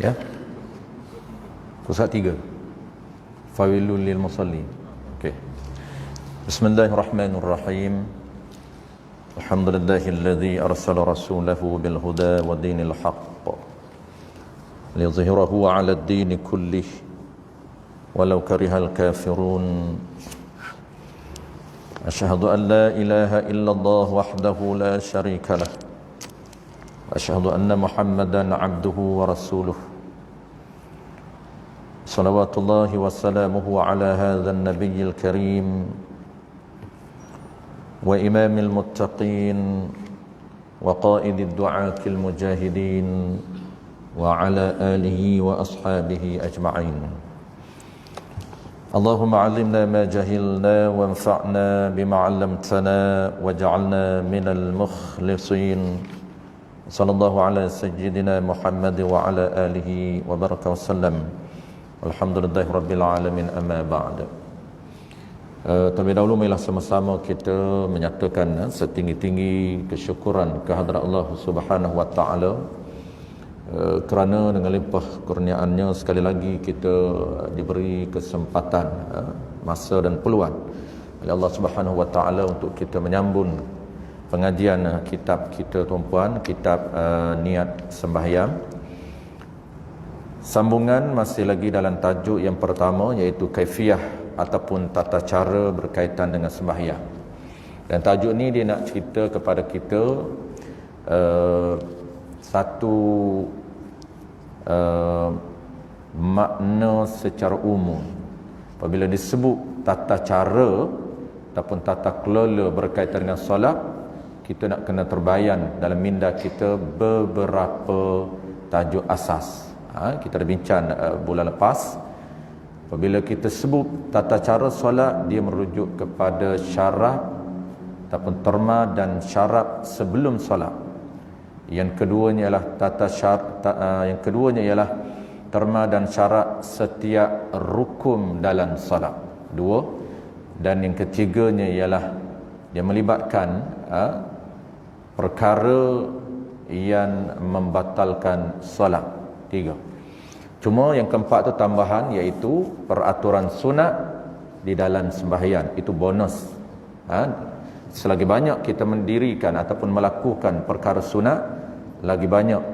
Ya. Pusat 3. Fawailul lil musallin. Okey. Bismillahirrahmanirrahim. Alhamdulillahilladzi arsala rasulahu bil huda wa dinil haqq liyudhhirahu 'ala ad-din kullih walau karihal kafirun. Asyhadu an la ilaha illallah wahdahu la syarika lah. Asyhadu anna Muhammadan 'abduhu wa rasuluh. Salawatullahi wa salamuhu ala hadzal nabiyil karim wa imamil muttaqin wa qaidid du'atil mujahidin wa ala alihi wa ashabihi ajma'in. Allahumma 'allimna ma jahilna wanfa'na bima 'allamtana waj'alna minal mukhlisin. Sallallahu ala sayyidina Muhammad wa ala alihi wa baraka wasallam. Alhamdulillahi rabbil alamin, amma ba'd. Terlebih dahulu marilah sama-sama kita menyatakan setinggi-tinggi kesyukuran kehadrat Allah Subhanahu wa taala kerana dengan limpah kurniaannya sekali lagi kita diberi kesempatan, masa dan peluang oleh Allah Subhanahu wa taala untuk kita menyambung pengajian kitab kita tuan-puan, kitab niat sembahyang. Sambungan masih lagi dalam tajuk yang pertama, iaitu kaifiyah ataupun tata cara berkaitan dengan sembahyang. Dan tajuk ni dia nak cerita kepada kita satu makna secara umum. Apabila disebut tata cara ataupun tata kelola berkaitan dengan solat, kita nak kena terbayan dalam minda kita beberapa tajuk asas. Kita dah bincang bulan lepas. Apabila kita sebut tata cara solat, dia merujuk kepada syarat ataupun terma dan syarat sebelum solat. Yang keduanya ialah yang keduanya ialah terma dan syarat setiap rukun dalam solat. Dua. Dan yang ketiganya ialah dia melibatkan perkara yang membatalkan solat. 3. Cuma yang keempat tu tambahan, iaitu peraturan sunat di dalam sembahyang. Itu bonus. Selagi banyak kita mendirikan ataupun melakukan perkara sunat, lagi banyak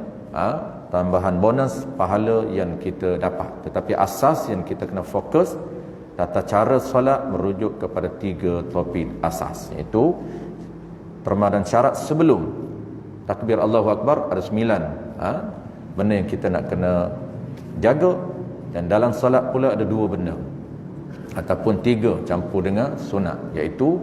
tambahan bonus pahala yang kita dapat. Tetapi asas yang kita kena fokus, tata cara solat merujuk kepada 3 topik asas, iaitu terma dan syarat sebelum takbir Allahu Akbar. Ada 9 benda yang kita nak kena jaga, dan dalam solat pula ada 2 benda ataupun 3 campur dengan sunat, iaitu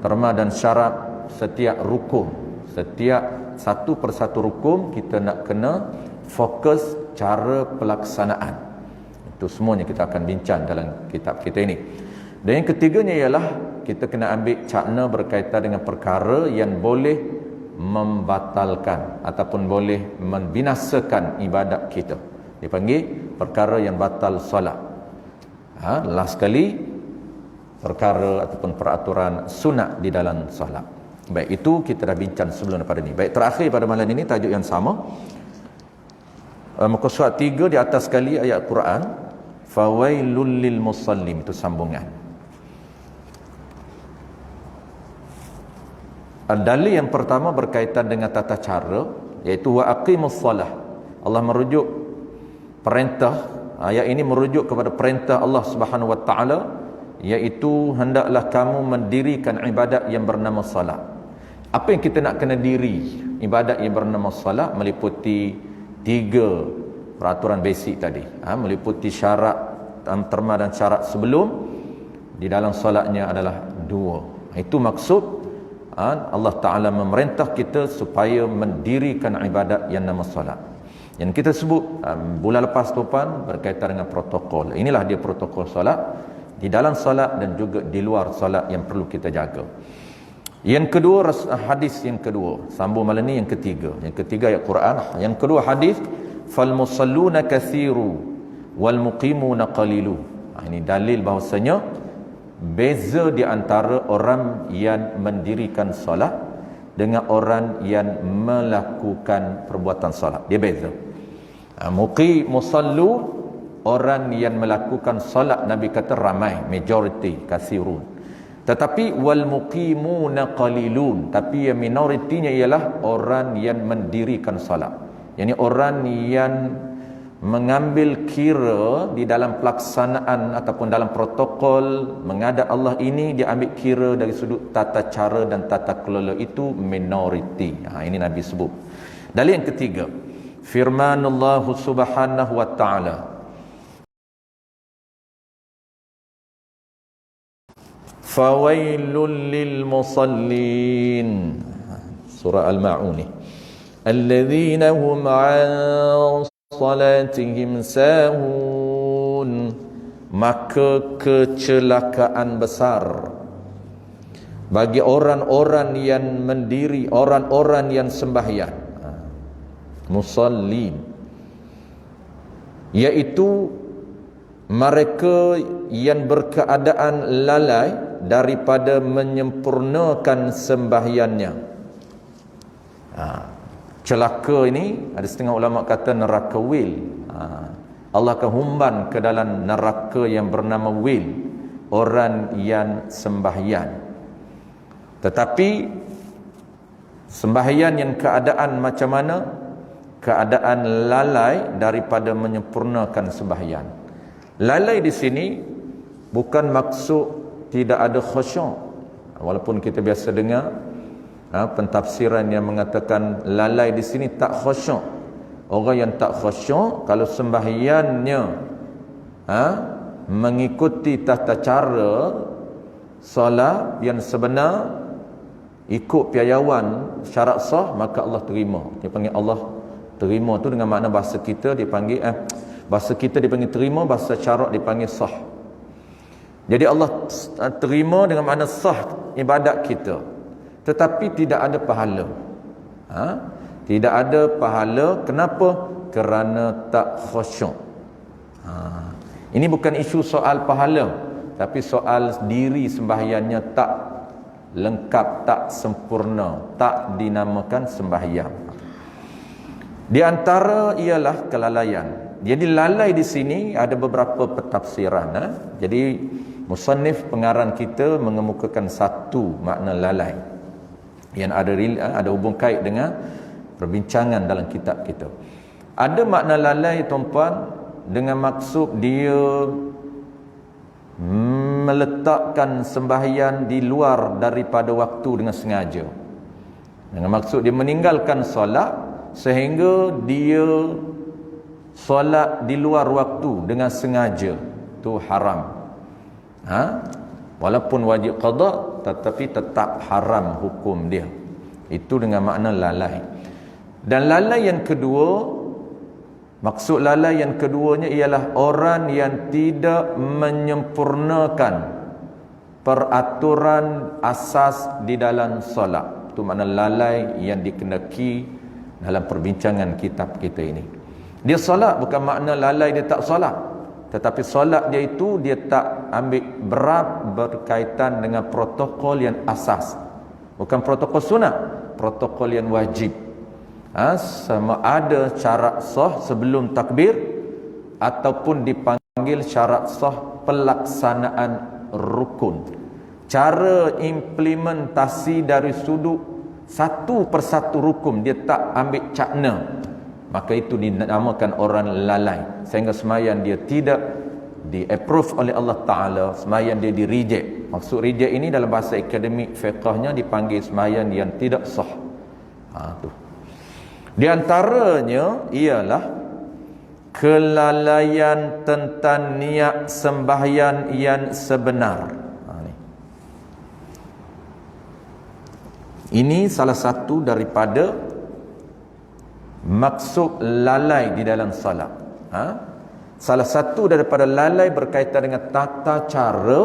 terma dan syarat setiap rukun. Setiap satu persatu rukun kita nak kena fokus cara pelaksanaan. Itu semuanya kita akan bincang dalam kitab kita ini. Dan yang ketiganya ialah kita kena ambil cakna berkaitan dengan perkara yang boleh membatalkan ataupun boleh membinasakan ibadat kita. Dipanggil perkara yang batal solat. Last sekali, perkara ataupun peraturan sunat di dalam solat. Baik, itu kita dah bincang sebelum daripada ni. Baik, terakhir pada malam ini tajuk yang sama. Muka surat 3 di atas sekali ayat Quran, fawailul lil musallin, itu sambungan. Dalil yang pertama berkaitan dengan tata cara, iaitu wa aqimus salah. Allah merujuk perintah, ayat ini merujuk kepada perintah Allah Subhanahu wa taala, iaitu hendaklah kamu mendirikan ibadat yang bernama salat. Apa yang kita nak kena diri? Ibadat yang bernama salat meliputi 3 peraturan basic tadi. Meliputi syarat terma dan syarat sebelum, di dalam solatnya adalah 2. Itu maksud Allah Ta'ala memerintah kita supaya mendirikan ibadat yang nama solat. Yang kita sebut bulan lepas tuan berkaitan dengan protokol. Inilah dia protokol solat di dalam solat dan juga di luar solat yang perlu kita jaga. Yang kedua, hadis yang kedua, sambung malam ni yang ketiga. Yang ketiga ayat Quran. Yang kedua hadis, fal musalluna kathiru wal muqimuna qalilu. Ini dalil bahawasanya beza di antara orang yang mendirikan solat dengan orang yang melakukan perbuatan solat. Dia beza. Musallu, orang yang melakukan solat, Nabi kata ramai, majority, kasirun. Tetapi wal muqimuna qalilun, tapi yang minoritinya ialah orang yang mendirikan solat. Yani orang yang mengambil kira di dalam pelaksanaan ataupun dalam protokol menghadap Allah ini, dia ambil kira dari sudut tata cara dan tata kelola, itu minoriti. Ini Nabi sebut. Dalil yang ketiga, firmanullah subhanahu wa ta'ala, fawailul lil musallin, surah Al-Ma'un, alladhina hum an salatihim sahun, maka kecelakaan besar bagi orang-orang yang mendiri, orang-orang yang sembahyang, musallin, iaitu mereka yang berkeadaan lalai daripada menyempurnakan sembahyangnya. Celaka ini, ada setengah ulama kata neraka wil. Allah akan humban ke dalam neraka yang bernama wil, orang yang sembahyang. Tetapi sembahyang yang keadaan macam mana? Keadaan lalai daripada menyempurnakan sembahyang. Lalai di sini bukan maksud tidak ada khusyuk. Walaupun kita biasa dengar pentafsiran yang mengatakan lalai di sini tak khusyuk. Orang yang tak khusyuk kalau sembahyangnya mengikuti tata cara solat yang sebenar, ikut piayawan syarat sah, maka Allah terima. Dia panggil Allah terima tu dengan makna bahasa kita dipanggil bahasa kita dipanggil terima, bahasa syarak dipanggil sah. Jadi Allah terima dengan makna sah ibadat kita, tetapi tidak ada pahala. Tidak ada pahala. Kenapa? Kerana tak khusyuk. Ini bukan isu soal pahala, tapi soal diri sembahyangnya tak lengkap, tak sempurna, tak dinamakan sembahyang. Di antara ialah kelalaian. Jadi lalai di sini ada beberapa pentafsiran. Jadi musannif pengarang kita mengemukakan satu makna lalai yang ada hubung kait dengan perbincangan dalam kitab kita. Ada makna lalai, tuan-puan, dengan maksud dia meletakkan sembahyang di luar daripada waktu dengan sengaja. Dengan maksud dia meninggalkan solat sehingga dia solat di luar waktu dengan sengaja, tu haram. Walaupun wajib qada, tetapi tetap haram hukum dia. Itu dengan makna lalai. Dan lalai yang kedua, maksud lalai yang keduanya ialah orang yang tidak menyempurnakan peraturan asas di dalam solat. Itu makna lalai yang dikendaki dalam perbincangan kitab kita ini. Dia solat bukan makna lalai dia tak solat, tetapi solat dia itu dia tak ambil berat berkaitan dengan protokol yang asas. Bukan protokol sunat, protokol yang wajib. Sama ada syarat sah sebelum takbir ataupun dipanggil syarat sah pelaksanaan rukun. Cara implementasi dari sudut satu persatu rukun dia tak ambil cakna, maka itu dinamakan orang lalai, sehingga sembahyang dia tidak di-approve oleh Allah Ta'ala, sembahyang dia di-reject. Maksud reject ini dalam bahasa akademik fiqahnya dipanggil sembahyang yang tidak sah. Tu. Di antaranya ialah kelalaian tentang niat sembahyang yang sebenar. Ini salah satu daripada maksud lalai di dalam salat. Salah satu daripada lalai berkaitan dengan tata cara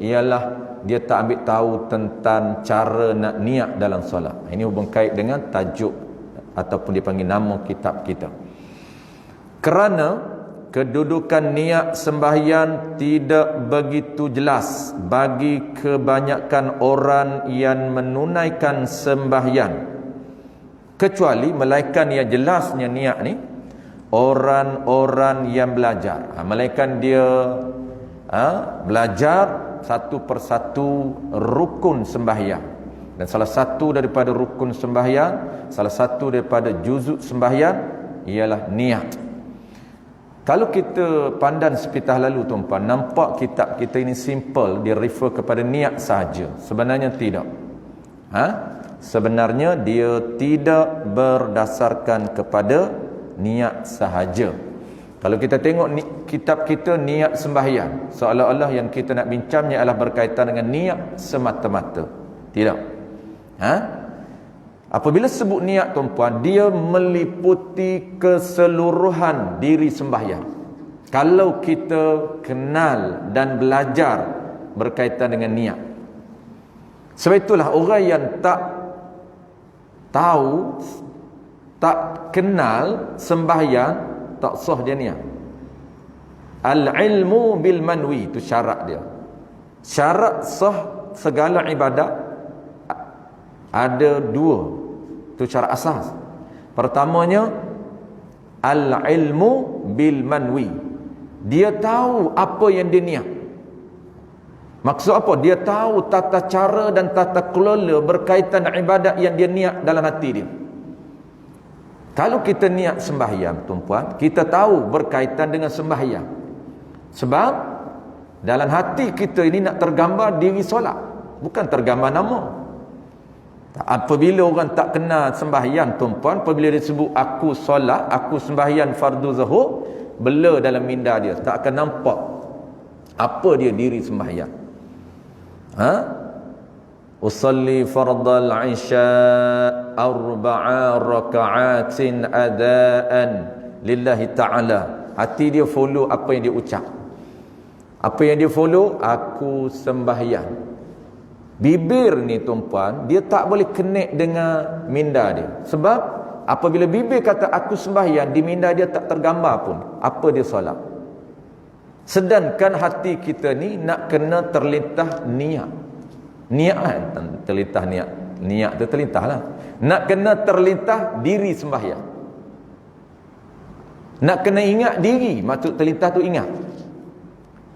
ialah dia tak ambil tahu tentang cara nak niat dalam solat. Ini hubung kait dengan tajuk ataupun dipanggil nama kitab kita. Kerana kedudukan niat sembahyang tidak begitu jelas bagi kebanyakan orang yang menunaikan sembahyang, kecuali melainkan yang jelasnya niat ni orang-orang yang belajar. Melainkan dia belajar satu persatu rukun sembahyang. Dan salah satu daripada rukun sembahyang, salah satu daripada juzuk sembahyang ialah niat. Kalau kita pandang sepitah lalu tuan-puan, nampak kitab kita ini simple, dia refer kepada niat sahaja. Sebenarnya tidak. Sebenarnya dia tidak berdasarkan kepada niat sahaja. Kalau kita tengok kitab kita niat sembahyang, seolah-olah yang kita nak bincangnya adalah berkaitan dengan niat semata-mata. Tidak. Apabila sebut niat tuan-puan, dia meliputi keseluruhan diri sembahyang. Kalau kita kenal dan belajar berkaitan dengan niat. Sebab itulah orang yang tak tahu, tak kenal sembahyang, tak sah dia niat. Al-ilmu bil manwi, itu syarat dia. Syarat sah segala ibadat ada dua. Itu syarat asas. Pertamanya, al-ilmu bil manwi. Dia tahu apa yang dia niat. Maksud apa? Dia tahu tata cara dan tata kelola berkaitan dengan ibadat yang dia niat dalam hati dia. Kalau kita niat sembahyang, tuan-puan, kita tahu berkaitan dengan sembahyang. Sebab dalam hati kita ini nak tergambar diri solat, bukan tergambar nama. Apabila orang tak kenal sembahyang, tuan-puan, apabila dia sebut aku solat, aku sembahyang fardu zuhur, bela dalam minda dia, tak akan nampak apa dia diri sembahyang. Usalli fardal isya arba'a raka'atin adaan lillahi ta'ala. Hati dia follow apa yang dia ucap. Apa yang dia follow? Aku sembahyang. Bibir ni tuan-puan, dia tak boleh connect dengan minda dia. Sebab apabila bibir kata aku sembahyang, di minda dia tak tergambar pun apa dia solat. Sedangkan hati kita ni nak kena terlintas niat. Niat kan? Terlintas niat. Niat tu terlintas lah. Nak kena terlintas diri sembahyang. Nak kena ingat diri, maksud terlintas tu ingat.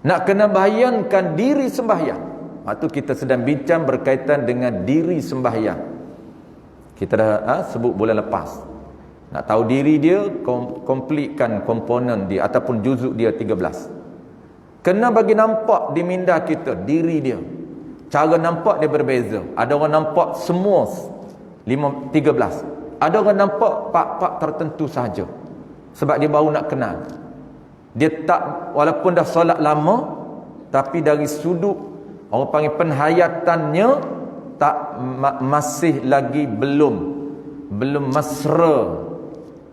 Nak kena bayangkan diri sembahyang. Itu kita sedang bincang berkaitan dengan diri sembahyang. Kita dah sebut bulan lepas. Nak tahu diri dia, komplitkan komponen dia ataupun juzuk dia 13. Kena bagi nampak di minda kita diri dia. Cara nampak dia berbeza. Ada orang nampak semua 13. Ada orang nampak part-part tertentu sahaja. Sebab dia baru nak kenal. Dia tak, walaupun dah solat lama, tapi dari sudut orang panggil penhayatannya tak masih lagi belum mesra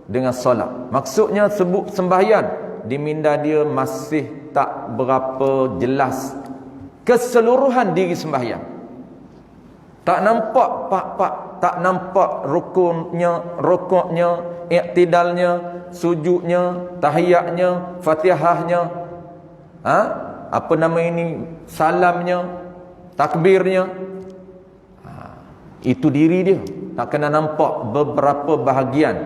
dengan solat. Maksudnya sebut sembahyang, di minda dia masih tak berapa jelas keseluruhan diri sembahyang. Tak nampak pak-pak, tak nampak rukuknya, iktidalnya, sujudnya, tahiyatnya, fatihahnya, apa nama ini, salamnya, takbirnya. Itu diri dia. Tak kena nampak beberapa bahagian.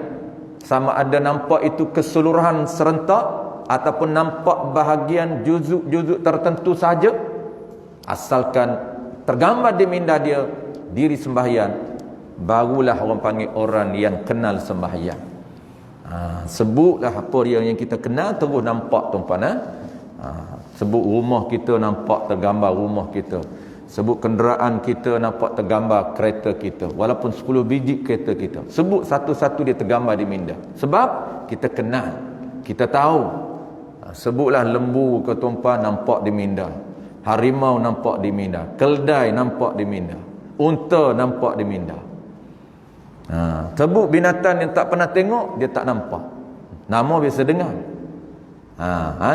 Sama ada nampak itu keseluruhan serentak ataupun nampak bahagian juzuk-juzuk tertentu saja. Asalkan tergambar di minda dia diri sembahyang, barulah orang panggil orang yang kenal sembahyang. Sebutlah apa dia yang kita kenal, terus nampak tuan-puan. Sebut rumah kita, nampak tergambar rumah kita. Sebut kenderaan kita, nampak tergambar kereta kita. Walaupun 10 biji kereta kita, sebut satu-satu dia tergambar di minda. Sebab kita kenal, kita tahu. Sebutlah lembu ke tuan-puan, nampak di minda. Harimau nampak di minda. Keldai nampak di minda. Unta nampak di minda. Sebut binatang yang tak pernah tengok, dia tak nampak. Nama biasa dengar.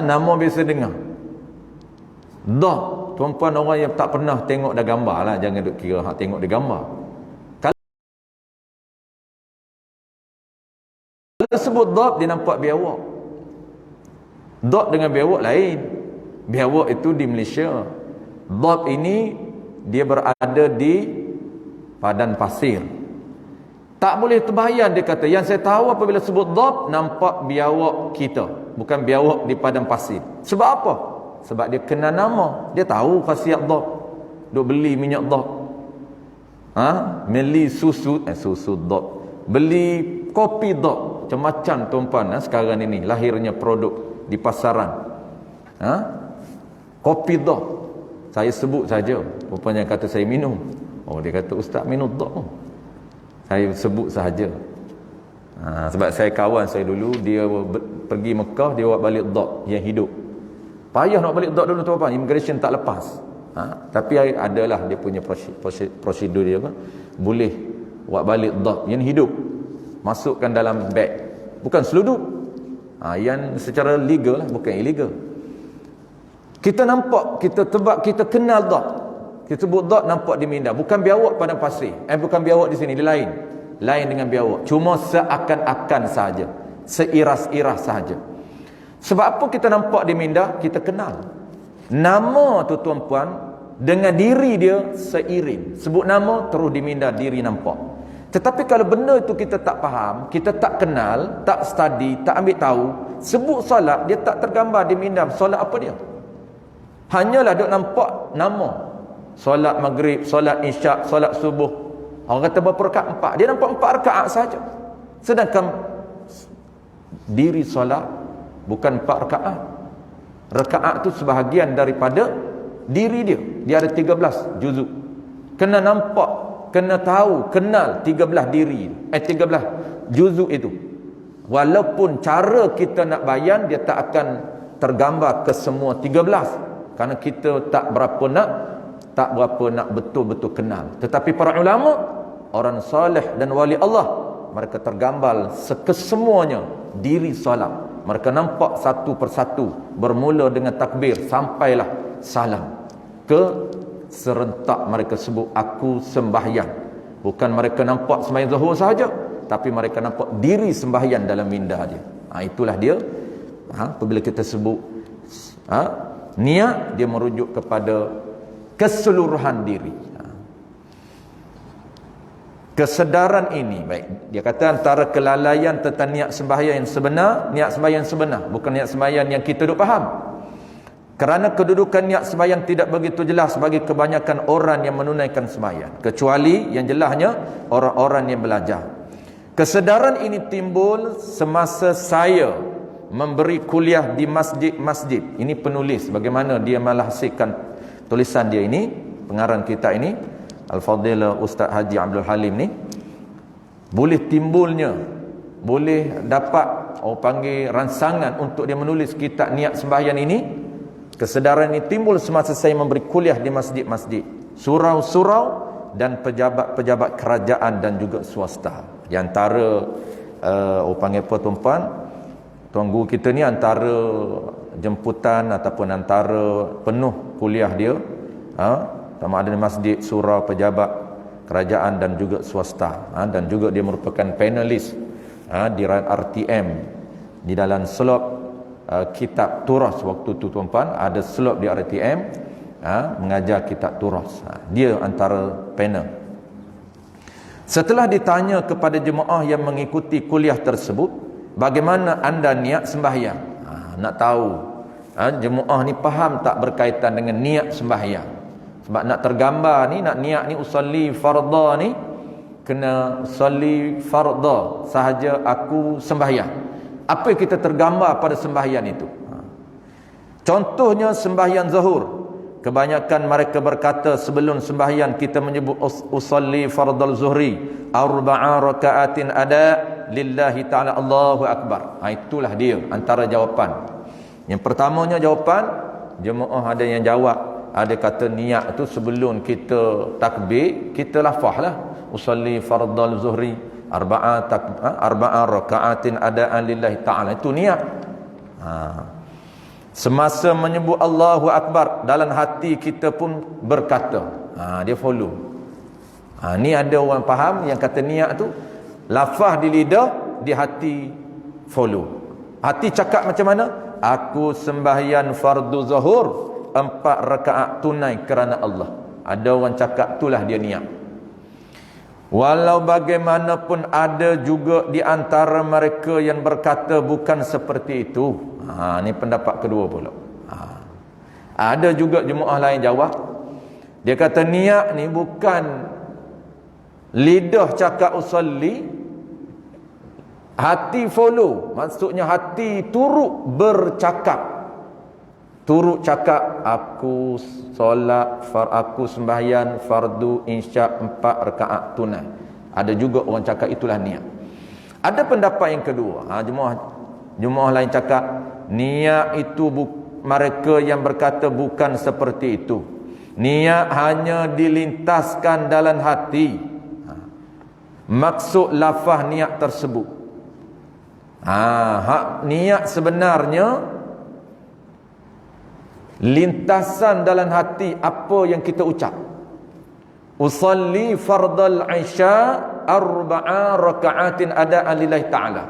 Nama biasa dengar. Dah, tuan-puan, orang yang tak pernah tengok dah gambar lah. Jangan duk kira tengok dia gambar. Kalau sebut dab, dia nampak biawak. Dab dengan biawak lain. Biawak itu di Malaysia. Dab ini dia berada di padang pasir. Tak boleh terbayang, dia kata. Yang saya tahu apabila sebut dhab, nampak biawak kita, bukan biawak di padang pasir. Sebab apa? Sebab dia kenal nama. Dia tahu khasiat dhab. Duk beli minyak dhab. Beli susu dhab. Beli kopi dhab. Macam-macam tuan-puan, sekarang ini lahirnya produk di pasaran. Kopi dhab. Saya sebut saja. Rupanya kata saya minum. Oh, dia kata ustaz minum dhab. Saya sebut sahaja. Sebab saya kawan saya dulu, dia pergi Mekah, dia buat balik dhab yang hidup. Payah nak balik dhab dulu tuan-tuan, immigration tak lepas. Tapi adalah dia punya prosedur dia apa? Boleh buat balik dhab yang hidup. Masukkan dalam beg. Bukan seluduk. Yang secara legal lah, bukan illegal. Kita nampak, kita tebak, kita kenal dhab. Kita sebut dhab, nampak di minda. Bukan biawak padang pasir. Bukan biawak di sini, dia lain. Lain dengan biawak. Cuma seakan-akan sahaja. Seiras-iras sahaja. Sebab apa kita nampak di minda? Kita kenal. Nama tu tuan-puan, dengan diri dia seiring. Sebut nama, terus di minda diri nampak. Tetapi kalau benda itu kita tak faham, kita tak kenal, tak study, tak ambil tahu, sebut solat, dia tak tergambar di minda. Solat apa dia? Hanyalah duk nampak nama. Solat maghrib, solat isyak, solat subuh. Orang kata berapa rakaat? 4. Dia nampak 4 rakaat saja. Sedangkan diri solat bukan 4 rakaat. Rakaat tu sebahagian daripada diri dia. Dia ada 13 juzuk. Kena nampak, kena tahu, kenal 13 diri. 13 juzuk itu. Walaupun cara kita nak bayan, dia tak akan tergambar ke semua 13. Kerana kita tak berapa nak betul-betul kenal. Tetapi para ulama, orang salih dan wali Allah, mereka tergambar kesemuanya diri solat. Mereka nampak satu persatu, bermula dengan takbir sampailah salam. Ke serentak mereka sebut aku sembahyang. Bukan mereka nampak sembahyang zuhur sahaja, tapi mereka nampak diri sembahyang dalam minda dia. Itulah dia. Apabila kita sebut niat, dia merujuk kepada keseluruhan diri. Kesedaran ini, baik, dia kata antara kelalaian tentang niat sembahyang yang sebenar, niat sembahyang sebenar, bukan niat sembahyang yang kita duk faham. Kerana kedudukan niat sembahyang tidak begitu jelas bagi kebanyakan orang yang menunaikan sembahyang, kecuali yang jelasnya orang-orang yang belajar. Kesedaran ini timbul semasa saya memberi kuliah di masjid-masjid. Ini penulis bagaimana dia melahsikan tulisan dia ini, pengarang kita ini, Al-Fadhil Ustaz Haji Abdul Halim ni. Boleh timbulnya, boleh dapat orang panggil rangsangan untuk dia menulis kitab niat sembahyang ini. Kesedaran ini timbul semasa saya memberi kuliah di masjid-masjid, surau-surau dan pejabat-pejabat kerajaan dan juga swasta. Di antara orang panggil apa tuan-puan, tuan guru kita ni antara jemputan ataupun antara penuh kuliah dia, sama ada di masjid, surau, pejabat kerajaan dan juga swasta, dan juga dia merupakan panelis di RTM di dalam slot kitab turas. Waktu tu tuan-puan ada slot di RTM mengajar kitab turas. Dia antara panel. Setelah ditanya kepada jemaah yang mengikuti kuliah tersebut, bagaimana anda niat sembahyang? Nak tahu jemaah ni faham tak berkaitan dengan niat sembahyang. Sebab nak tergambar ni, nak niat ni usalli fardha ni, kena usalli fardha sahaja aku sembahyang. Apa yang kita tergambar pada sembahyang itu? Contohnya sembahyang zuhur. Kebanyakan mereka berkata sebelum sembahyang kita menyebut usalli fardal zuhri arba'a raka'atin ada lillahi ta'ala Allahu akbar. Itulah dia antara jawapan. Yang pertamanya jawapan, jemaah ada yang jawab, ada kata niat tu sebelum kita takbir, kita lafazlah usalli fardal zuhri arba'a raka'atin ada'an lillahi ta'ala. Itu niat. Semasa menyebut Allahu akbar, dalam hati kita pun berkata, dia follow. Ni ada orang faham yang kata niat tu lafaz di lidah, di hati follow. Hati cakap macam mana? Aku sembahyang fardu zuhur 4 rakaat tunai kerana Allah. Ada orang cakap itulah dia niat. Walau bagaimanapun ada juga di antara mereka yang berkata bukan seperti itu. Ini pendapat kedua pula. Ada juga jemaah lain jawab. Dia kata niat ni bukan lidah cakap usalli, hati follow. Maksudnya hati turut bercakap. Turut cakap, aku solat, aku sembahyang fardu insya 4 rakaat tunai. Ada juga orang cakap itulah niat. Ada pendapat yang kedua. Jemaah lain cakap niat itu mereka yang berkata bukan seperti itu. Niat hanya dilintaskan dalam hati. Maksud lafaz niat tersebut. Niat sebenarnya lintasan dalam hati apa yang kita ucap. Usalli fardal isya 4 rakaatin adaan lillahi ta'ala.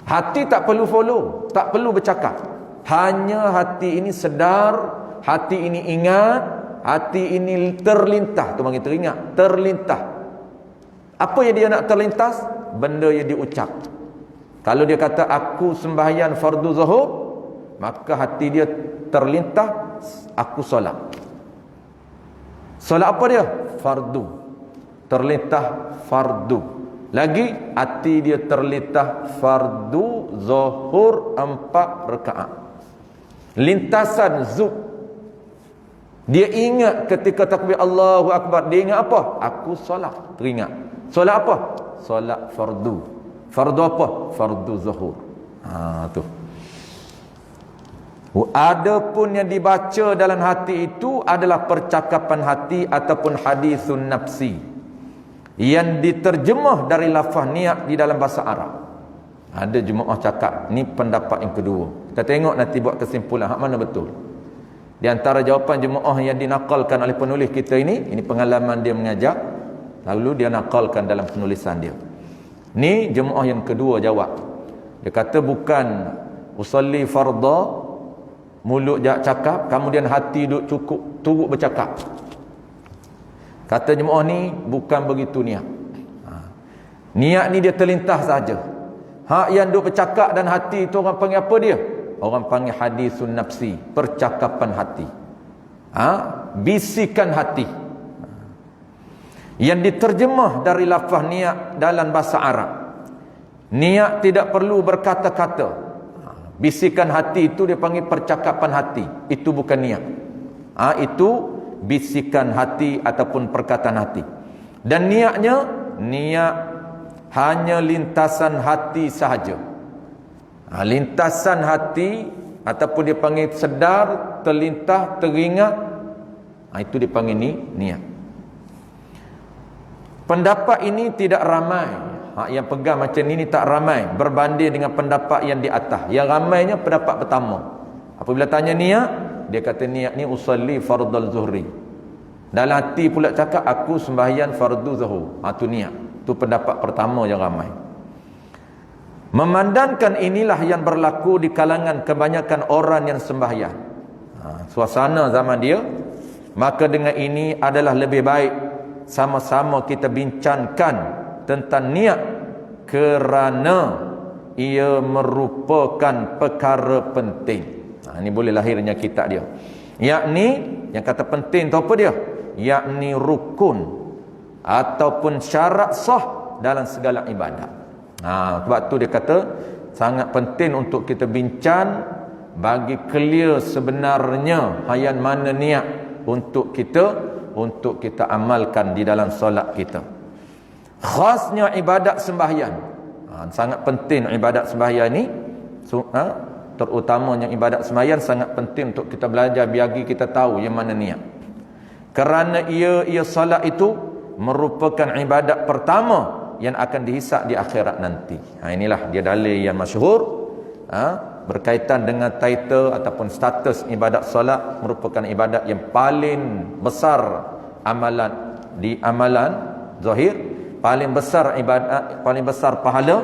Hati tak perlu follow, tak perlu bercakap. Hanya hati ini sedar, hati ini ingat, hati ini terlintah. Tu panggil teringat, terlintah. Apa yang dia nak terlintas? Benda yang diucap. Kalau dia kata aku sembahyang fardu zuhur, maka hati dia terlintah aku solat. Solat apa dia? Fardu. Terlintah fardu. Lagi hati dia terlintah fardu zuhur 4 rakaat. Lintasan zub. Dia ingat ketika takbir Allahu Akbar, dia ingat apa? Aku solat. Teringat. Solat apa? Solat fardu. Fardu apa? Fardu zuhur. Tu. Adapun yang dibaca dalam hati itu adalah percakapan hati ataupun hadisun nafsi yang diterjemah dari lafaz niat di dalam bahasa Arab. Ada jemaah cakap ni pendapat yang kedua. Kita tengok nanti buat kesimpulan hak mana betul. Di antara jawapan jemaah yang dinakalkan oleh penulis kita ini pengalaman dia mengajar, lalu dia nakalkan dalam penulisan dia. Ni jemaah yang kedua jawab. Dia kata bukan usalli fardha mulut cakap, kemudian hati duk cukup turut bercakap. Kata jemaah ni bukan begitu niat. Niat ni dia terlintas saja. Hak yang duk bercakap dan hati itu orang panggil apa dia? Orang panggil hadisun nafsi, percakapan hati. Bisikan hati. Yang diterjemah dari lafaz niat dalam bahasa Arab. Niat tidak perlu berkata-kata. Bisikan hati itu dia panggil percakapan hati. Itu bukan niat. Itu bisikan hati ataupun perkataan hati. Dan niatnya, niat hanya lintasan hati sahaja. Lintasan hati ataupun dia panggil sedar, terlintah, teringat. Itu dia panggil niat. Pendapat ini tidak ramai. Yang pegang macam ni tak ramai berbanding dengan pendapat yang di atas. Yang ramainya pendapat pertama. Apabila tanya niat, dia kata niat ni usalli fardal zuhri. Dalam hati pula cakap aku sembahyang fardu zuhur. Tu niat. Tu pendapat pertama yang ramai. Memandangkan inilah yang berlaku di kalangan kebanyakan orang yang sembahyang. Suasana zaman dia, maka dengan ini adalah lebih baik sama-sama kita bincangkan tentang niat kerana ia merupakan perkara penting. Ini boleh lahirnya kitab dia. Yakni yang kata penting tu apa dia? Yakni rukun ataupun syarat sah dalam segala ibadat. Sebab tu dia kata sangat penting untuk kita bincang bagi clear sebenarnya yang mana niat untuk kita amalkan di dalam solat kita. Khasnya ibadat sembahyang. Sangat penting ibadat sembahyang ni. Terutamanya ibadat sembahyang sangat penting untuk kita belajar biar kita tahu yang mana niat. Kerana ia salat itu merupakan ibadat pertama yang akan dihisab di akhirat nanti. Inilah dia dalil yang masyhur berkaitan dengan title ataupun status ibadat solat merupakan ibadat yang paling besar amalan zahir. Paling besar ibadat, paling besar pahala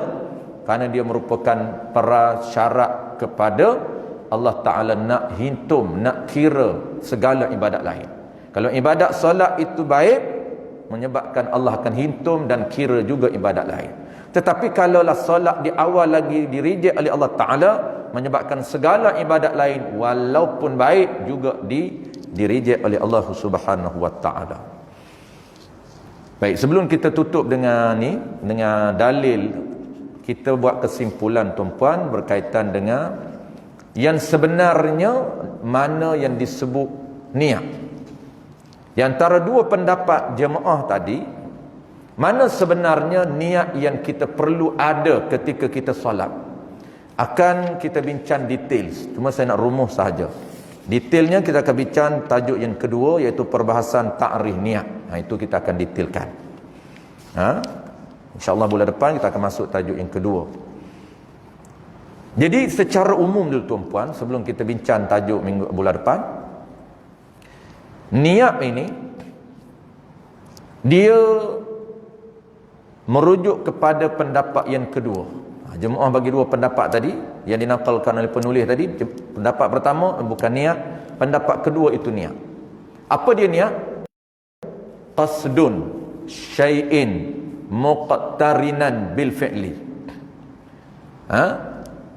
kerana dia merupakan prasyarat kepada Allah Ta'ala nak hitung, nak kira segala ibadat lain. Kalau ibadat solat itu baik, menyebabkan Allah akan hintum dan kira juga ibadat lain. Tetapi kalaulah solat di awal lagi di-reject oleh Allah Ta'ala, menyebabkan segala ibadat lain walaupun baik juga di-reject oleh Allah Subhanahu Wa Ta'ala. Baik, sebelum kita tutup dengan dalil, kita buat kesimpulan tuan-puan berkaitan dengan yang sebenarnya mana yang disebut niat. Di antara dua pendapat jemaah tadi, mana sebenarnya niat yang kita perlu ada ketika kita solat, akan kita bincang detail. Cuma saya nak rumuh sahaja. Detailnya kita akan bincang tajuk yang kedua, iaitu perbahasan ta'rif niat. Itu kita akan detailkan. InsyaAllah bulan depan kita akan masuk tajuk yang kedua. Jadi secara umum dulu tuan-puan, sebelum kita bincang tajuk bulan depan, niat ini dia merujuk kepada pendapat yang kedua. Jemaah bagi dua pendapat tadi yang dinakalkan oleh penulis tadi. Pendapat pertama bukan niat, pendapat kedua itu niat. Apa dia niat? Qasdun syai'in muqtarinan bil fi'li.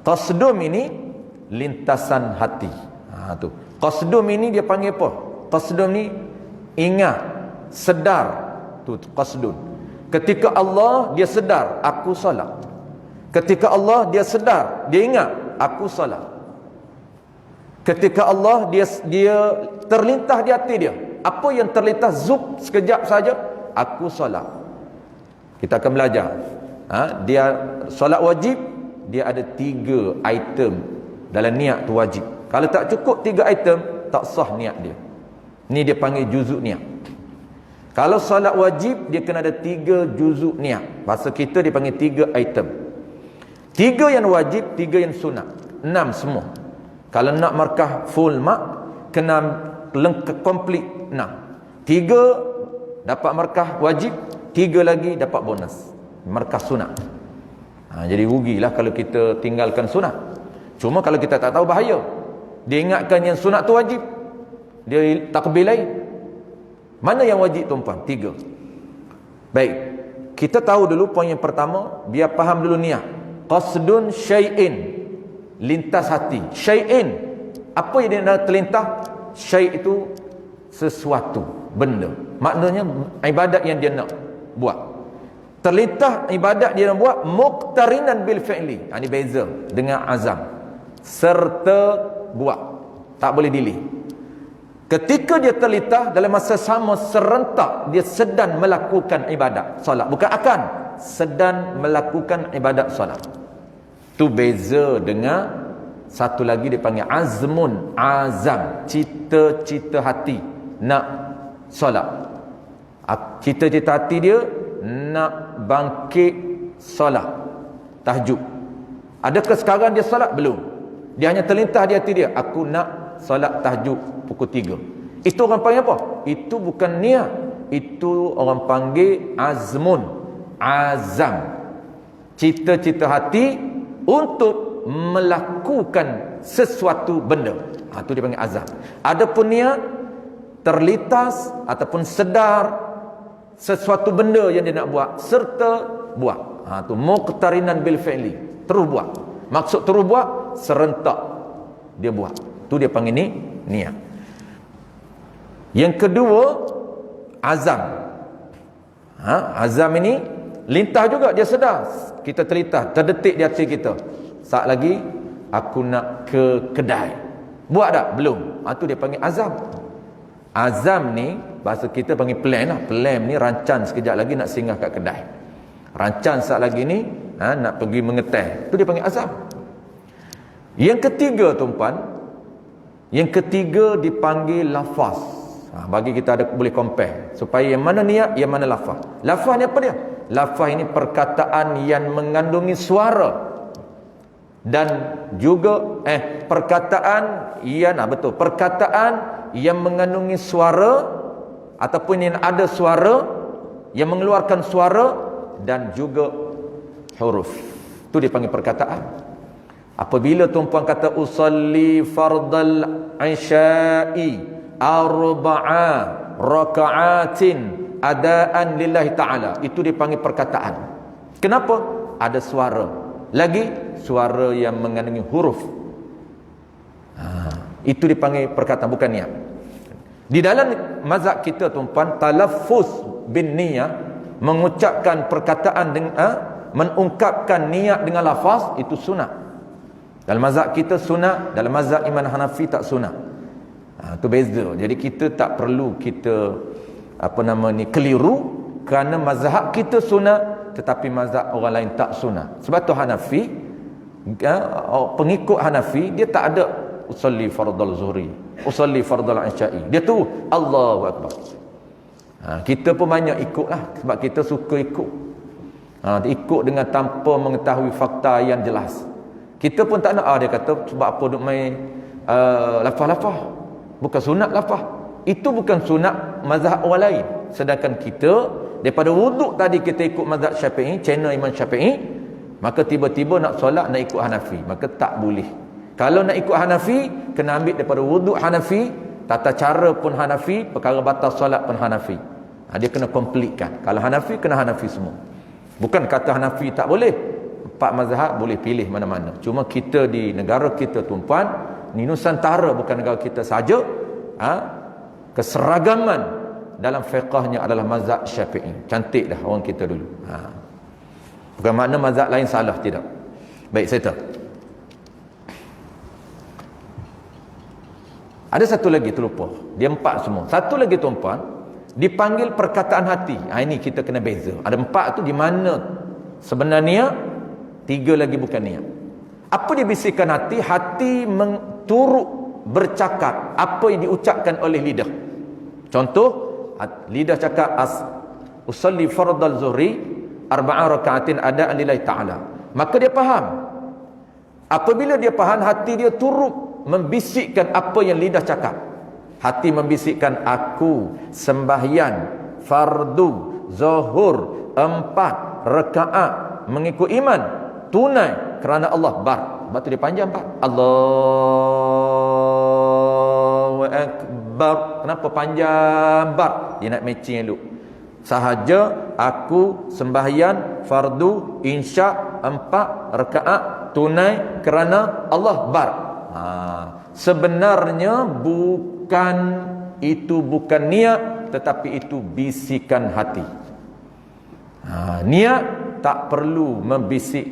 Qasdum ini lintasan hati. Tu. Qasdum ini dia panggil apa? Qasdum ni ingat, sedar. Tu qasdun. Ketika Allah dia sedar, aku solat. Ketika Allah dia sedar, dia ingat, aku solat. Ketika Allah dia terlintas di hati dia, apa yang terlintas zup sekejap saja, aku solat. Kita akan belajar. Dia solat wajib, dia ada 3 item dalam niat tu wajib. Kalau tak cukup 3 item, tak sah niat dia. Ni dia panggil juzuk niat. Kalau solat wajib, dia kena ada 3 juzuk niat. Bahasa kita dia panggil 3 item. 3 yang wajib, 3 yang sunat. 6 semua. Kalau nak markah full mark, kena lengkap komplit 6. 3 dapat markah wajib, 3 lagi dapat bonus, markah sunat. Jadi rugilah kalau kita tinggalkan sunat. Cuma kalau kita tak tahu, bahaya. Dia ingatkan yang sunat tu wajib, dia takbir lain. Mana yang wajib tuan-puan? 3. Baik, kita tahu dulu poin yang pertama, biar faham dulu niat. Qasdun syai'in, lintas hati. Syai'in, apa yang dia nak terlintas? Syai' itu sesuatu, benda. Maknanya ibadat yang dia nak buat. Terlintas ibadat dia nak buat muqtarinan bil fi'li. Ini beza dengan azam. Serta buat. Tak boleh delay. Ketika dia terlintas, dalam masa sama serentak dia sedang melakukan ibadat solat. Bukan akan, sedang melakukan ibadat solat. Tu beza dengan satu lagi dipanggil azmun, azam, cita-cita hati nak solat. Cita-cita hati dia nak bangkit solat tahajud. Adakah sekarang dia solat? Belum. Dia hanya terlintas di hati dia, aku nak solat tahajud pukul 3. Itu orang panggil apa? Itu bukan niat. Itu orang panggil azmun, azam, cita-cita hati untuk melakukan sesuatu benda. Itu dia panggil azam. Adapun niat, terlintas ataupun sedar sesuatu benda yang dia nak buat serta buat. Tu muqtarinan bil fi'li, terus buat. Maksud terus buat, serentak dia buat. Tu dia panggil ni niat. Yang kedua, azam. Azam ini lintas juga, dia sedar. Kita terlintas, terdetik di hati kita, saat lagi aku nak ke kedai. Buat tak? Belum. Tu dia panggil azam. Azam ni bahasa kita panggil plan lah. Plan ni rancang sekejap lagi nak singgah kat kedai. Rancang saat lagi ni nak pergi mengeteh. Tu dia panggil azam. Yang ketiga tuan-puan, yang ketiga dipanggil lafaz. Bagi kita ada boleh compare supaya yang mana niat, yang mana lafaz. Lafaz ni apa dia? Lafaz ini perkataan yang mengandungi suara dan juga perkataan betul, perkataan yang mengandungi suara ataupun yang ada suara, yang mengeluarkan suara dan juga huruf. Itu dipanggil perkataan. Apabila tuan-puan kata usalli fardal isya'i arba'a raka'atin adaan lillahi ta'ala. Itu dipanggil perkataan. Kenapa? Ada suara. Lagi suara yang mengandungi huruf. Itu dipanggil perkataan, bukan niat. Di dalam mazhab kita tuan-puan, talaffuz bin niyah, mengucapkan perkataan dengan mengungkapkan niat dengan lafaz, itu sunat. Dalam mazhab kita sunat, dalam mazhab Imam Hanafi tak sunat. Itu beza. Jadi kita tak perlu kita keliru kerana mazhab kita sunat tetapi mazhab orang lain tak sunat. Sebab tu Hanafi, pengikut Hanafi, dia tak ada usalli fardal zuhri, usalli fardal isya'i. Dia tu Allahu akbar. Kita pun banyak ikutlah sebab kita suka ikut. Ikut dengan tanpa mengetahui fakta yang jelas. Kita pun tak nak dia kata sebab apa duk main lafaz-lafaz. Bukan sunat lafaz. Itu bukan sunat mazhab orang lain. Sedangkan kita daripada wuduk tadi kita ikut mazhab Syafi'i, channel Imam Syafi'i, maka tiba-tiba nak solat nak ikut Hanafi, maka tak boleh. Kalau nak ikut Hanafi, kena ambil daripada wuduk Hanafi, tata cara pun Hanafi, perkara batal solat pun Hanafi. Dia kena completekan. Kalau Hanafi, kena Hanafi semua. Bukan kata Hanafi tak boleh. 4 mazhab boleh pilih mana-mana. Cuma kita di negara kita tuan-puan, ni Nusantara bukan negara kita saja, keseragaman dalam fiqahnya adalah mazhab Syafi'i. Cantik dah orang kita dulu. Bukan makna mazhab lain salah, tidak. Baik, saya tahu. Ada satu lagi terlupa. Dia 4 semua. Satu lagi tuan-puan, dipanggil perkataan hati. Ini kita kena beza. Ada 4 tu di mana sebenarnya 3 lagi bukan niat. Apa dia bisikan hati? Hati turut bercakap apa yang diucapkan oleh lidah. Contoh, lidah cakap usalli fardal zuhri 4 rakaatin adaan lillahi ta'ala. Maka dia faham. Apabila dia faham, hati dia turut membisikkan apa yang lidah cakap. Hati membisikkan aku sembahyang fardu zuhur 4 rakaat mengikut iman tunai kerana Allah bar. Sebab tu dia panjang pak. Allahu akbar. Kenapa panjang bar? Dia nak matching elok. Sahaja aku sembahyang fardu insya 4 rakaat tunai kerana Allah bar. Sebenarnya itu bukan niat, tetapi itu bisikan hati. Niat tak perlu membisik,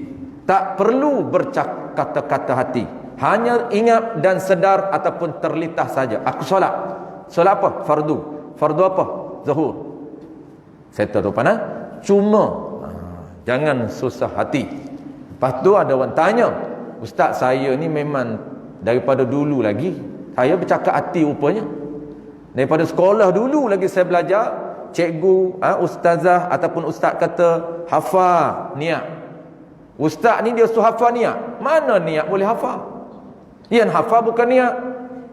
tak perlu berkata-kata hati. Hanya ingat dan sedar ataupun terlintas saja. Aku solat. Solat apa? Fardu. Fardu apa? Zuhur. Saya tahu mana? Cuma jangan susah hati. Lepas tu ada orang tanya, Ustaz, saya ni memang daripada dulu lagi saya bercakap hati rupanya. Daripada sekolah dulu lagi saya belajar, cikgu, ustazah ataupun ustaz kata hafal niat. Ustaz ni dia suruh hafal niat. Mana niat boleh hafal? Yang hafal bukan niat.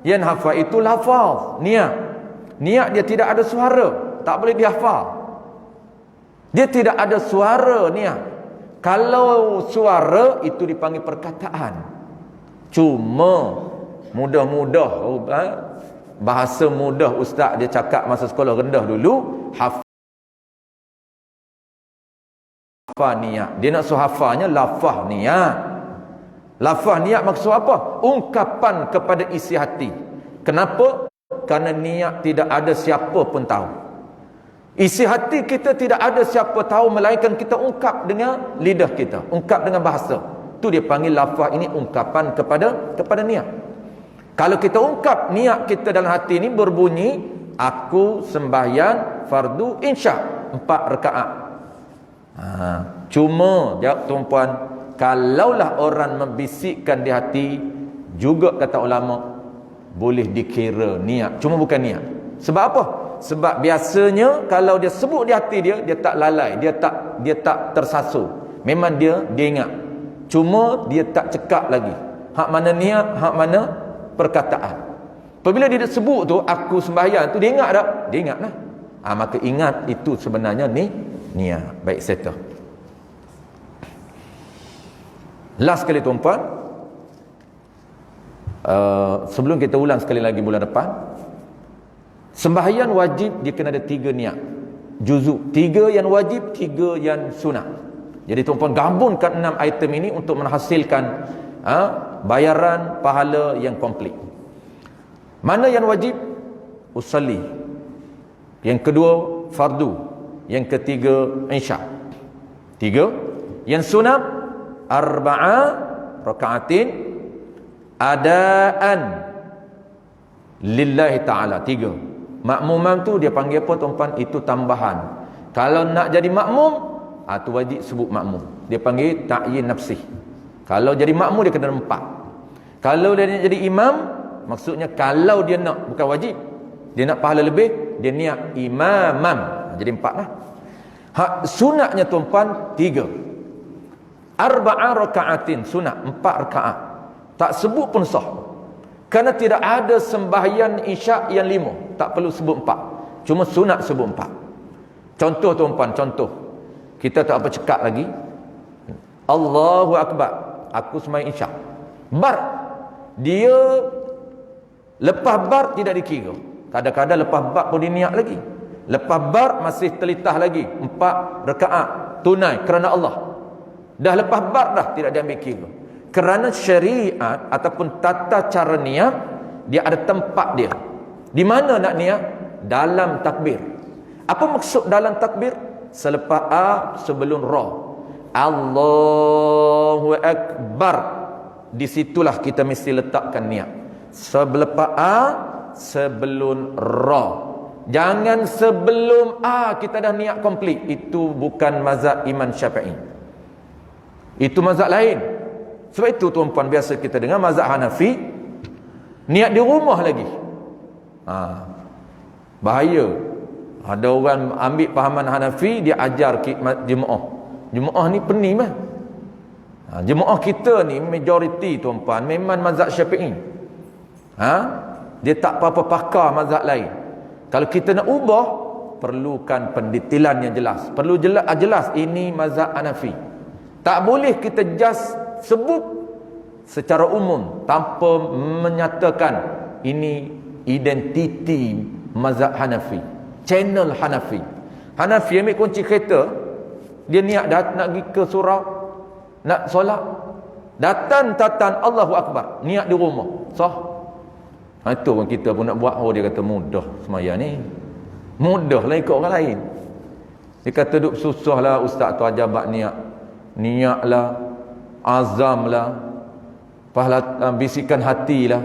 Yang hafal itu lafaz, niat. Niat dia tidak ada suara, tak boleh dihafal. Dia tidak ada suara niat. Kalau suara itu dipanggil perkataan. Cuma mudah-mudah bahasa mudah ustaz dia cakap masa sekolah rendah dulu, hafal niat. Dia nak suruh hafalnya lafaz niat. Lafaz niat maksud apa? Ungkapan kepada isi hati. Kenapa? Kerana niat tidak ada siapa pun tahu. Isi hati kita tidak ada siapa tahu melainkan kita ungkap dengan lidah kita, ungkap dengan bahasa. Tu dia panggil lafaz ini ungkapan kepada niat. Kalau kita ungkap niat kita dalam hati ini berbunyi aku sembahyang fardu insya 4 rakaat. Cuma jawab tuan-puan, kalaulah orang membisikkan di hati, juga kata ulama boleh dikira niat, cuma bukan niat. Sebab apa? Sebab biasanya kalau dia sebut di hati dia tak lalai, dia tak tersasul. Memang dia ingat. Cuma dia tak cekap lagi. Hak mana niat, hak mana perkataan. Apabila dia sebut tu aku sembahyang tu, dia ingat tak? Dia ingat lah. Maka ingat itu sebenarnya ni niat. Baik, settle. Last sekali tuan-puan, sebelum kita ulang sekali lagi bulan depan, sembahyang wajib dia kena ada 3 niat. juzuk. 3 yang wajib, 3 yang sunat. Jadi tuan-tuan gabungkan 6 item ini untuk menghasilkan bayaran pahala yang komplit. Mana yang wajib? Usalli. Yang kedua fardu. Yang ketiga isya. 3. Yang sunat arba'a raka'atin adaan lillahi ta'ala. 3. Makmumam tu dia panggil apa tuan-tuan? Itu tambahan. Kalau nak jadi makmum, tu wajib sebut makmum. Dia panggil ta'yin nafsih. Kalau jadi makmum dia kena 4. Kalau dia nak jadi imam, maksudnya kalau dia nak, bukan wajib, dia nak pahala lebih, dia niat imamam. Jadi 4 lah. Sunatnya tuan-tuan 3. Arba'a raka'atin, sunat 4 rakaat. Tak sebut pun sah. Kerana tidak ada sembahyang isyak yang 5. Tak perlu sebut 4. Cuma sunat sebut 4. Contoh tuan-tuan, contoh. Kita tak apa cekak lagi. Allahu Akbar. Aku sembahyang isyak. Bar. Dia lepas bar tidak dikira. Kadang-kadang lepas bar pun diniat lagi. Lepas bar masih telitah lagi. 4 rakaat tunai kerana Allah. Dah lepas bar dah tidak diambil kira. Kerana syariat ataupun tata cara niat, dia ada tempat dia. Di mana nak niat? Dalam takbir. Apa maksud dalam takbir? Selepas A, sebelum Ra. Allahu Akbar. Di situlah kita mesti letakkan niat. Selepas A, sebelum Ra. Jangan sebelum A kita dah niat komplit. Itu bukan mazhab Imam Syafi'i. Itu mazhab lain. Sebab itu tuan-tuan biasa kita dengar mazhab Hanafi niat di rumah lagi. Bahaya. Ada orang ambil pahaman Hanafi, dia ajar jemaah. Jemaah ni pening mah. Jemaah kita ni majoriti tuan-tuan memang mazhab Syafi'i. Dia tak apa-apa pakar mazhab lain. Kalau kita nak ubah, perlukan pendetilan yang jelas. Perlu jelas ini mazhab Hanafi. Tak boleh kita just sebut secara umum tanpa menyatakan ini identiti mazhab Hanafi, channel Hanafi. Hanafi ambil kunci kereta, dia niat nak pergi ke surau, nak solat, datang Allahu Akbar, niat di rumah, sah. Itu pun kita pun nak buat. Dia kata mudah semaya ni, mudah lah ikut orang lain. Dia kata duk susah lah ustaz tu ajar bab niat lah, azam lah, bisikan hati lah,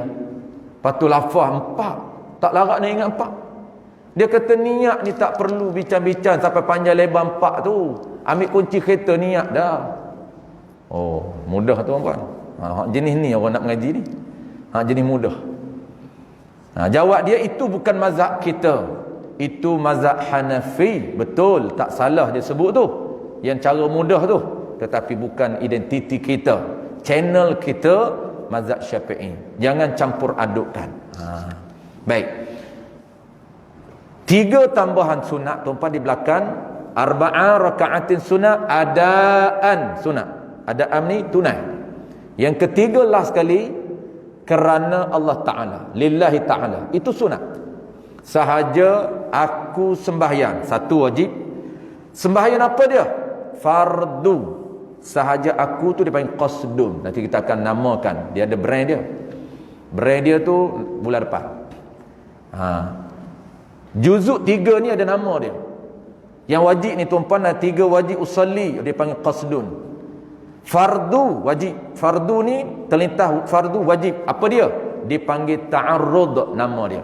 patu lafaz 4. Tak larat nak ingat 4. Dia kata niat ni tak perlu bincang-bincang sampai panjang lebar 4 tu. Ambil kunci kereta niat dah. Oh, mudah tuan-tuan. Jenis ni orang nak mengaji ni. Jenis mudah. Jawab dia itu bukan mazhab kita. Itu mazhab Hanafi. Betul, tak salah dia sebut tu. Yang cara mudah tu. Tetapi bukan identiti kita, channel kita mazhab Syafi'i. Jangan campur adukkan. Baik. 3 tambahan sunat tuan-tuan di belakang. Arba'a raka'atin sunat adaan sunat. Adaan ni tunai. Yang ketiga last sekali, kerana Allah Ta'ala, lillahi Ta'ala. Itu sunat. Sahaja aku sembahyang, satu wajib. Sembahyang apa dia? Fardu. Sahaja aku tu dia panggil qasdun. Nanti kita akan namakan. Dia ada brand dia. Brand dia tu bulan depan. Juzuk 3 ni ada nama dia. Yang wajib ni tuan-tuan, 3 wajib usalli, dia panggil qasdun. Fardu wajib. Fardu ni terlintah fardu wajib. Apa dia? Dipanggil ta'arrud nama dia.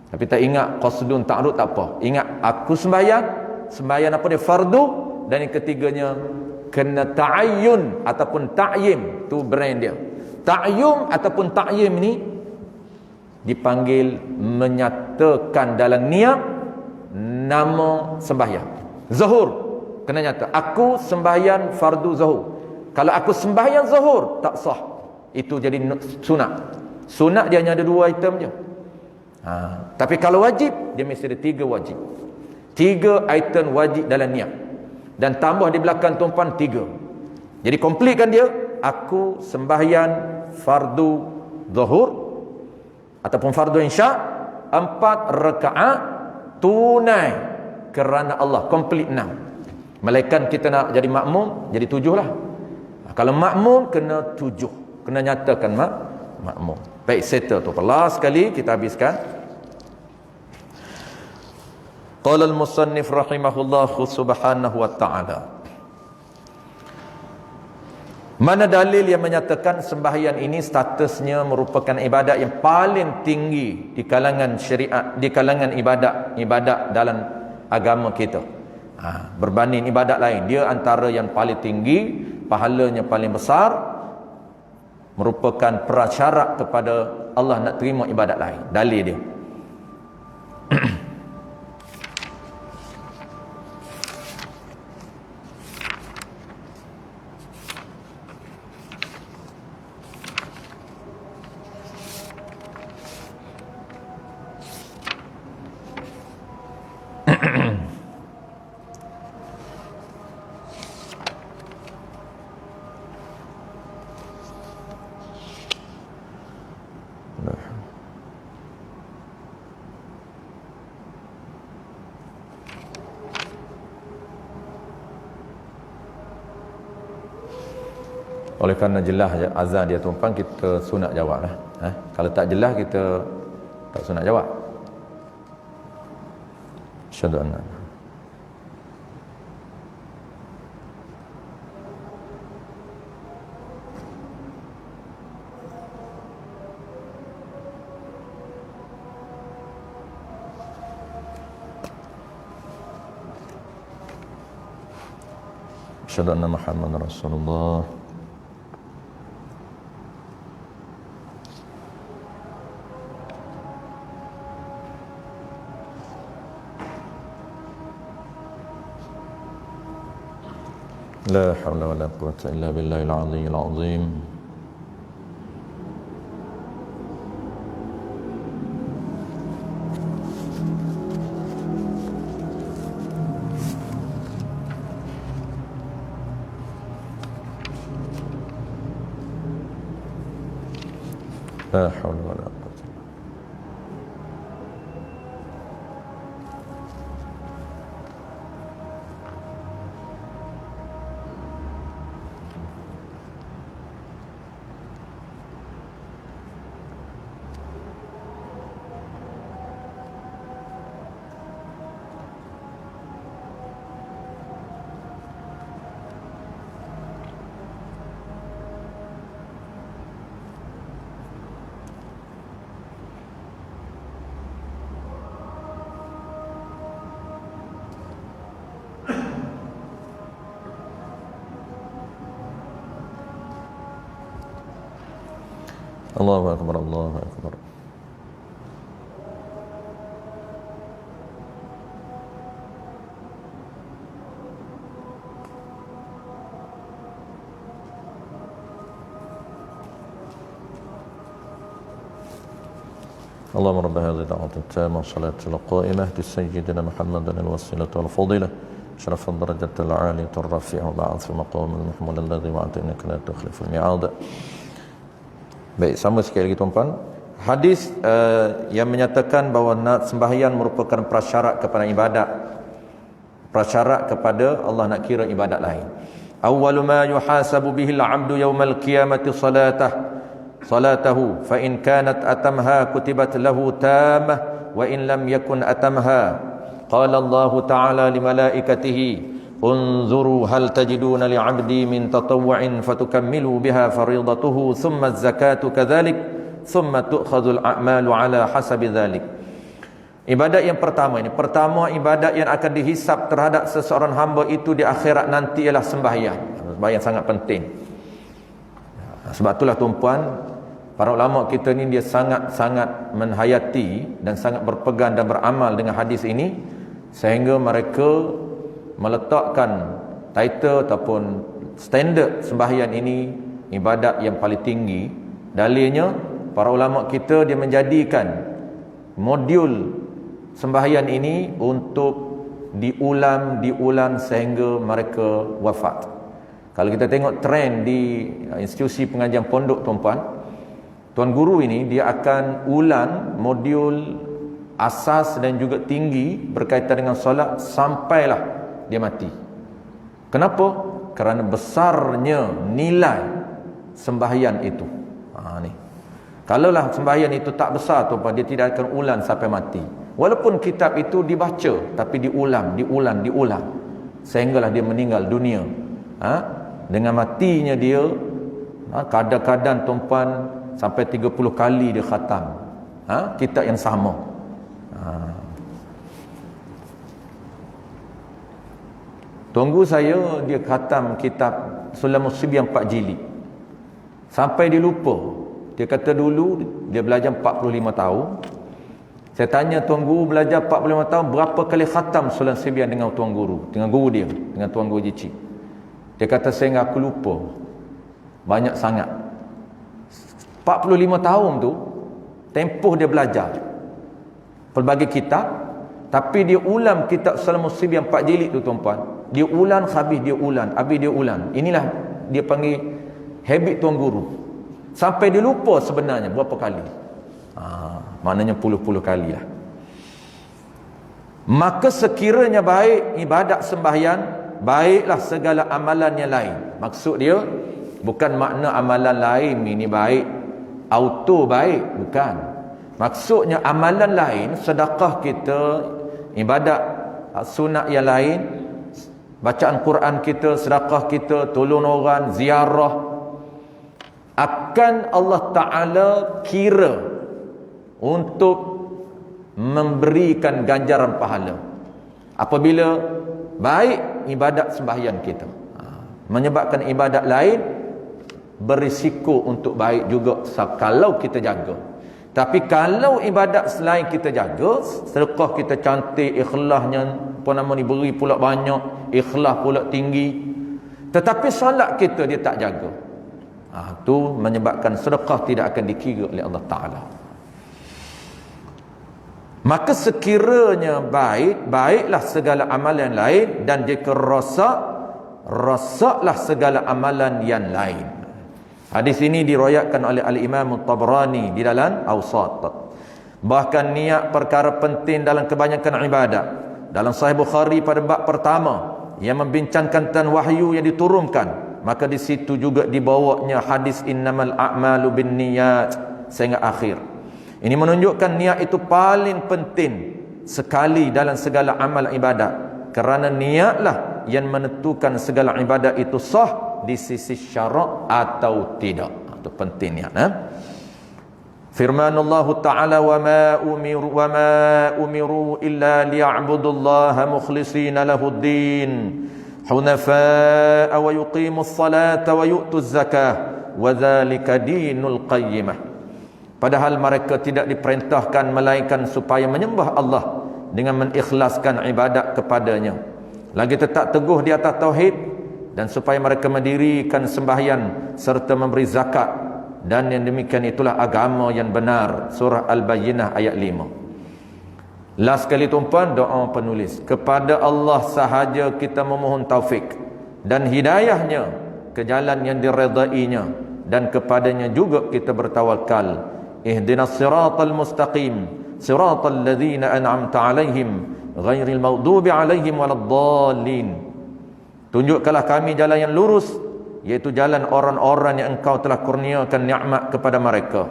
Tapi tak ingat qasdun ta'arrud tak apa. Ingat aku sembahyang. Sembahyang apa dia? Fardu. Dan yang ketiganya kena ta'ayyun ataupun ta'yim, tu brand dia. Ta'yum ataupun ta'yim ni dipanggil menyatakan dalam niat nama sembahyang. Zuhur kena nyata aku sembahyang fardu zuhur. Kalau aku sembahyang zuhur tak sah. Itu jadi sunat. Sunat dia hanya ada 2 item je. Tapi kalau wajib dia mesti ada 3 wajib. 3 item wajib dalam niat. Dan tambah di belakang tuan-tuan 3. Jadi komplitkan dia. Aku sembahyang fardu zuhur ataupun fardu isya 4 rakaat tunai kerana Allah, complete 6. Malaikat kita nak jadi makmum, jadi 7 lah. Kalau makmum kena 7, kena nyatakan makmum. Baik, settle tu. Last sekali kita habiskan. Qala al-musannif rahimahullah subhanahu wa ta'ala. Mana dalil yang menyatakan sembahyang ini statusnya merupakan ibadat yang paling tinggi di kalangan syariat, di kalangan ibadat dalam agama kita. Berbanding ibadat lain, dia antara yang paling tinggi, pahalanya paling besar, merupakan prasyarat kepada Allah nak terima ibadat lain. Dalil dia. Oleh kerana jelas azan dia tumpang, kita sunat jawab lah. Kalau tak jelas, kita tak sunat jawab. Asyhadu anna Asyhadu anna Muhammadar Rasulullah. La haula wala quwwata illa billahil aliyyil azim. La haula wala quwwata. Allahu akbar, Allahu akbar. اللهم رب هذه الدعوة التامة والصلاة القائمة لسيدنا محمد الوسيلة والفضيلة شرف الدرجة العالية الرفيعة وبعث في مقام المحمود الذي وعدت إنك لا تخلف الميعاد. Baik, sama sekali lagi tuan-tuan. Hadis yang menyatakan bahawa sembahyang merupakan prasyarat kepada ibadat, prasyarat kepada Allah nak kira ibadat lain. Awwalu ma yuhasabu bihi al-'abdu yawmal qiyamati salatahu fa in kanat atamha kutibat lahu tammah wa in lam yakun atamha qala Allah ta'ala li malaikatihi unzuru hal tajiduna li'abdi min tatawwu'in fatukammilu biha faridatuhu thumma az-zakatu kadhalik thumma tu'khadhu al-a'malu ala hasabi dhalik. Ibadat yang pertama ini, pertama ibadat yang akan dihisap terhadap seseorang hamba itu di akhirat nanti ialah sembahyang. Sembahyang sangat penting. Sebab itulah tuan-puan, para ulama kita ni dia sangat-sangat menhayati dan sangat berpegang dan beramal dengan hadis ini, sehingga mereka meletakkan title ataupun standard sembahyang ini ibadat yang paling tinggi. Dalilnya, para ulama kita dia menjadikan modul sembahyang ini untuk diulang sehingga mereka wafat. Kalau kita tengok trend di institusi pengajian pondok tuan-puan, tuan guru ini dia akan ulang modul asas dan juga tinggi berkaitan dengan solat sampailah dia mati. Kenapa? Kerana besarnya nilai sembahyang itu. Ni. Kalaulah sembahyang itu tak besar tu, dia tidak akan ulang sampai mati. Walaupun kitab itu dibaca, tapi diulang sehinggalah dia meninggal dunia. Dengan matinya dia, kadang-kadang tuan-puan sampai 30 kali dia khatam kitab yang sama. Tunggu saya dia khatam kitab Sulamus Sibyan 4 jilid sampai dia lupa. Dia kata dulu dia belajar 45 tahun. Saya tanya Tuan Guru belajar 45 tahun berapa kali khatam Sulam Sibyan dengan Tuan Guru, dengan guru dia, dengan Tuan Guru Jici. Dia kata saya aku lupa. Banyak sangat. 45 tahun tu tempoh dia belajar pelbagai kitab, tapi dia ulang kitab Sulamus Sibyan 4 jilid tu tuan-puan. Dia ulang habis dia ulang. Inilah dia panggil habit Tuan Guru. Sampai dia lupa sebenarnya berapa kali. Maknanya puluh-puluh kali lah. Maka sekiranya baik ibadat sembahyang, baiklah segala amalan yang lain. Maksud dia bukan makna amalan lain ini baik auto baik, bukan. Maksudnya amalan lain, sedekah kita, ibadat sunat yang lain, bacaan Quran kita, sedekah kita, tolong orang, ziarah, akan Allah Ta'ala kira untuk memberikan ganjaran pahala apabila baik ibadat sembahyang kita. Menyebabkan ibadat lain berisiko untuk baik juga kalau kita jaga. Tapi kalau ibadat selain kita jaga, sedekah kita cantik, ikhlasnya beri pula banyak, ikhlas pula tinggi, tetapi solat kita dia tak jaga, itu menyebabkan sedekah tidak akan dikira oleh Allah Ta'ala. Maka sekiranya baiklah segala amalan lain, dan jika rosaklah segala amalan yang lain. Hadis ini diriwayatkan oleh Al-Imam At-Tabrani di dalam Awsat. Bahkan niat perkara penting dalam kebanyakan ibadat. Dalam Sahih Bukhari pada bab pertama yang membincangkan tentang wahyu yang diturunkan, maka di situ juga dibawanya hadis innamal a'malu binniyat sehingga akhir. Ini menunjukkan niat itu paling penting sekali dalam segala amal ibadat, kerana niatlah yang menentukan segala ibadat itu sah di sisi syarak atau tidak. Itu penting niat. Firman Allah Ta'ala wa ma umiru illa liya'budullaha mukhlishina lahuddin hunafa'a wa yuqimus salata wa yu'tuz zakah wa dzalika dinul qayyimah. Padahal mereka tidak diperintahkan melainkan supaya menyembah Allah dengan mengikhlaskan ibadat kepadanya, lagi tetap teguh di atas tauhid, dan supaya mereka mendirikan sembahyang serta memberi zakat, dan yang demikian itulah agama yang benar. Surah Al-Bayyinah ayat 5. Last kali tuan-puan, doa penulis, kepada Allah sahaja kita memohon taufik dan hidayahnya ke jalan yang diredainya, dan kepadanya juga kita bertawakal. Ihdinas siratal mustaqim siratal ladzina an'amta alaihim ghairil maghdubi alaihim waladdallin. Tunjukkanlah kami jalan yang lurus, yaitu jalan orang-orang yang engkau telah kurniakan nikmat kepada mereka.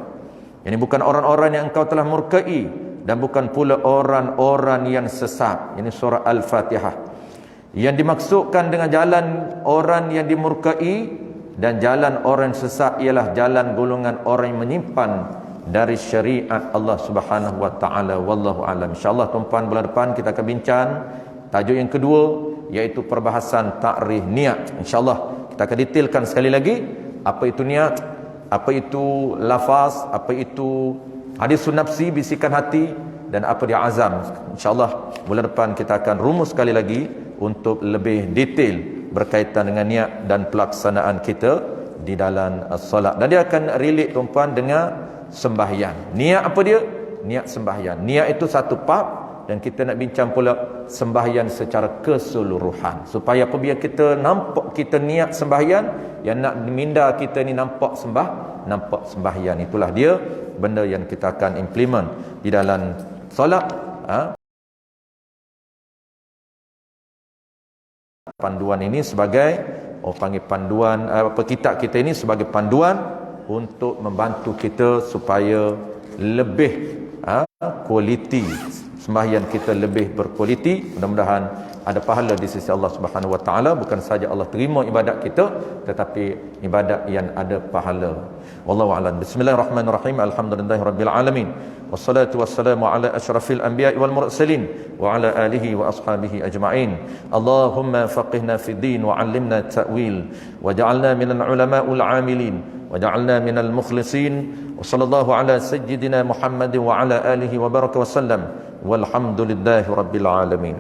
Ini bukan orang-orang yang engkau telah murkai, dan bukan pula orang-orang yang sesat. Ini surah Al-Fatihah. Yang dimaksudkan dengan jalan orang yang dimurkai dan jalan orang sesat ialah jalan golongan orang yang menyimpan dari syariat Allah Subhanahu wa taala. Wallahu alam. Insyaallah tuan-puan, bulan depan kita akan bincang tajuk yang kedua, iaitu perbahasan ta'rif niat. Insyaallah kita akan detailkan sekali lagi apa itu niat, apa itu lafaz, apa itu hadisun nafsi, bisikan hati, dan apa dia azam. Insyaallah bulan depan kita akan rumus sekali lagi untuk lebih detail berkaitan dengan niat dan pelaksanaan kita di dalam solat. Dan dia akan relate tuan-puan dengan sembahyang. Niat apa dia? Niat sembahyang. Niat itu satu bab, dan kita nak bincang pula sembahyang secara keseluruhan, supaya apabila kita nampak kita niat sembahyang, yang nak minda kita ni nampak sembahyang. Itulah dia benda yang kita akan implement di dalam solat. Panduan ini sebagai panggil panduan kitab kita ini sebagai panduan untuk membantu kita supaya lebih kualiti sembahyang kita, lebih berkualiti. Mudah-mudahan ada pahala di sisi Allah Subhanahu wa taala, bukan saja Allah terima ibadat kita tetapi ibadat yang ada pahala. Wallahu a'lam. Bismillahirrahmanirrahim. Alhamdulillahirabbil alamin. Wassalatu wassalamu ala asyrafil anbiya'i wal mursalin wa ala alihi wa ashabihi ajma'in. Allahumma faqihna fid din wa 'allimna ta'wil waj'alna minal ulama'il 'amilin waj'alna minal mukhlisin. Wa sallallahu ala sayyidina Muhammadin wa ala alihi wa baraka wa sallam. Walhamdulillahi rabbil alamin.